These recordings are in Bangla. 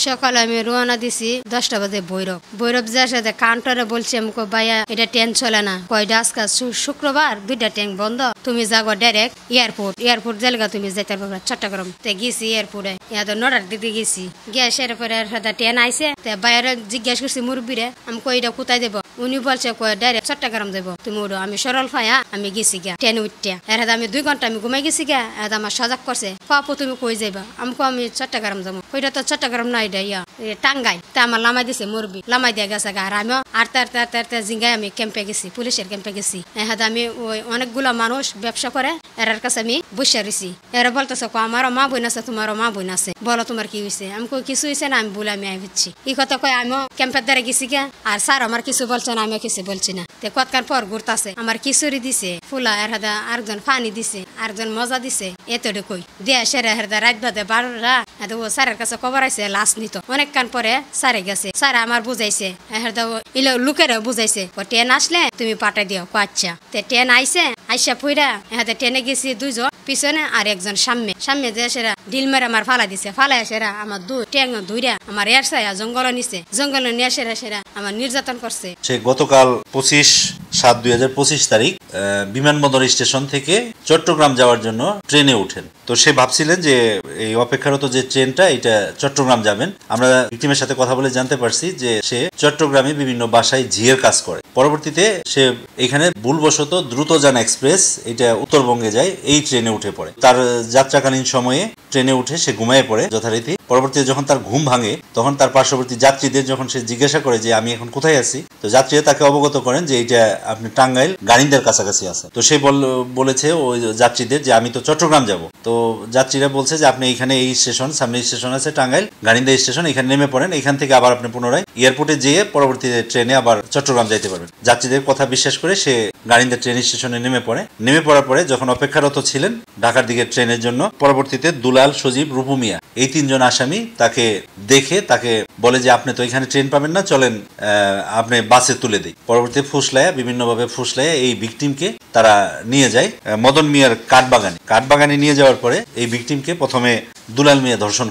সকালে আমি রওনা দিছি 10টা বাজে ভৈরব যাওয়ার সাথে কাউন্টারে বলছি আমাকে ভাইয়া এটা ট্রেন চলে না কয়টা আজকে শুক্রবার 2টা ট্রেন বন্ধ তুমি যাবো ডাইরেক্ট এয়ারপোর্ট জায়গা তুমি যাইতে পারবে চট্টগ্রাম তে গেছি এয়ারপোর্টে ইয়াদের 9টার দিকে গেছি গ্যাসের পরে সাথে ট্রেন আইসে বাইরে জিজ্ঞাসা করছি মুরব্বীরে আমি কইটা কোথায় দেবো উনি বলছে ডাইরেক্ট চট্টগ্রাম দেবো তুমি উঠো আমি সরল ফায়া আমি গেছি গা ট্রেন উঠতে এর আমি 2 ঘন্টা আমি ঘুমাই গেছি গা এর আমার সজাগ করছে পাপু তুমি কই যাইবা আমি চট্টগ্রাম যাবো ওইটা তো চট্টগ্রাম নাই ইয়া টাঙ্গাই তা আমার লামাই দিছে মুরব্বী লামাই দিয়ে গেছে গা আর আমিও আরতে জিঙ্গায় আমি ক্যাম্পে গেছি পুলিশের ক্যাম্পে গেছি এহাদ আমি ওই অনেকগুলো মানুষ ব্যবসা করে এর কাছে আমি বসে রয়েছি এরা বলতেছে আমারও মা বোন আছে তোমারও মা বোন আছে বলো তোমার কি হয়েছে আমি কিছু হয়েছে না আমি বলে আমি আইছি এই কথা কয় আমিও ক্যাম্পের দ্বারা গেছি গা আর স্যার আমার কিছু বলছে না আমিও কিছু বলছি না তে কতক্ষণ পর ঘুরতেছে আমার খিচুড়ি দিছে ফুলা এর হাদা আরেকজন পানি দিছে আরেকজন মজা দিছে এতটুকু কই দিয়া সেরা হেরদা রাত বাদে 12টা ও স্যারের কাছে খবর আইছে লাশ নিত অনেকক্ষণ পরে স্যারে গেছে স্যার আমার বুঝাইছে হেরদা ইলো লোকেরা বুঝাইছে ও ট্রেন আসলে তুমি পাঠাই দিও আচ্ছা তে ট্রেন আইসে আইসা ফুইরা এহাতে ট্রেনে গেছি 2 জন পিছনে আর একজন সামনে যে সেরা ঢিল মেরে আমার ফালা দিছে ফালাই সেরা আমার ট্যাং ধুইরা আমার এরসায়া জঙ্গল নিয়ে সেরা আমার নির্যাতন করছে সে গতকাল 25/7/2025 তারিখ বিমানবন্দর স্টেশন থেকে চট্টগ্রাম যাওয়ার জন্য ট্রেনে ওঠেন তো সে ভাবছিলেন যে এই অপেক্ষারত যে ট্রেনটা এটা চট্টগ্রাম যাবেন আমরা ভিকটিমের সাথে কথা বলে জানতে পারছি যে সে চট্টগ্রামে বিভিন্ন বাসায় ঝিয়ের কাজ করে পরবর্তীতে সে এখানে ভুলবশত দ্রুতযান এক্সপ্রেস এটা উত্তরবঙ্গে যায় এই ট্রেনে উঠে পড়ে তার যাত্রাকালীন সময়ে ট্রেনে উঠে সে ঘুমিয়ে পড়ে যথারীতি পরবর্তীতে যখন তার ঘুম ভাঙে তখন তার পার্শ্ববর্তী যাত্রীদের যখন সে জিজ্ঞাসা করে যে আমি এখন কোথায় আছি তো যাত্রীরা তাকে অবগত করেন যে এটা আপনি টাঙ্গাইল গাড়িন্দের কাছাকাছি আছে তো সে বলেছে ওই যাত্রীদের যে আমি তো চট্টগ্রাম যাব তো যাত্রীরা বলছে যে আপনি এখানে এই স্টেশন সামনে স্টেশন আছে টাঙ্গাইল গাড়িন্দা স্টেশন এখানে নেমে পড়েন এখান থেকে আবার আপনি পুনরায় এয়ারপোর্টে যেয়ে পরবর্তীতে ট্রেনে আবার চট্টগ্রাম যাইতে পারবেন যাত্রীদের কথা বিশ্বাস করে সে গাড়িন্দা ট্রেন স্টেশনে নেমে পড়ার পরে যখন অপেক্ষারত ছিলেন ঢাকার দিকে ট্রেনের জন্য পরবর্তীতে দুলাল সজীব রূপু মিয়া এই 3 জন আসামি তাকে দেখে তাকে বলে যে আপনি তো এখানে ট্রেন পাবেন না চলেন আপনি বাসে তুলে দিই পরবর্তীতে বিভিন্নভাবে ফুসলায়া এই ভিকটিমকে তারা নিয়ে যায় মদন মিয়ার কাঠবাগানে নিয়ে যাওয়ার পরে এই ভিকটিমকে প্রথমে দুলাল মিয়া ধর্ষণ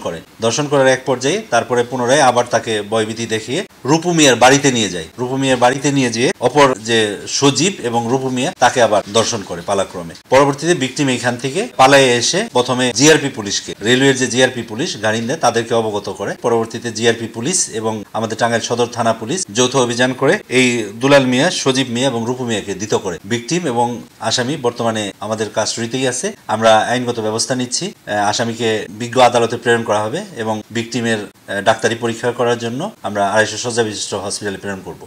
করার এক পর্যায়ে তারপরে পুনরায় আবার তাকে ভয়ভীতি দেখিয়ে রূপু মিয়ার বাড়িতে নিয়ে যেয়ে অপর যে সজীব এবং রূপু মিয়া তাকে আবার ধর্ষণ করে পালাক্রমে পরবর্তীতে ভিকটিম এখান থেকে পালায়ে এসে প্রথমে জিআরপি পুলিশকে রেলওয়ের যে জিআরপি পুলিশ গাড়িন্দা তাদেরকে অবগত করে পরবর্তীতে জিআরপি পুলিশ এবং আমাদের টাঙ্গাইল সদর থানা পুলিশ যৌথ অভিযান করে এই দুলাল মিয়া সজীব মিয়া এবং রূপু মিয়াকে দিত করে ভিকটিম এবং আসামি বর্তমানে আমাদের কাস্টডিতেই আছে আমরা আইনগত ব্যবস্থা নিচ্ছি আসামিকে বিজ্ঞ আদালতে প্রেরণ করা হবে এবং ভিকটিমের ডাক্তারি পরীক্ষা করার জন্য আমরা 250 শয্যা বিশিষ্ট হসপিটালে প্রেরণ করব।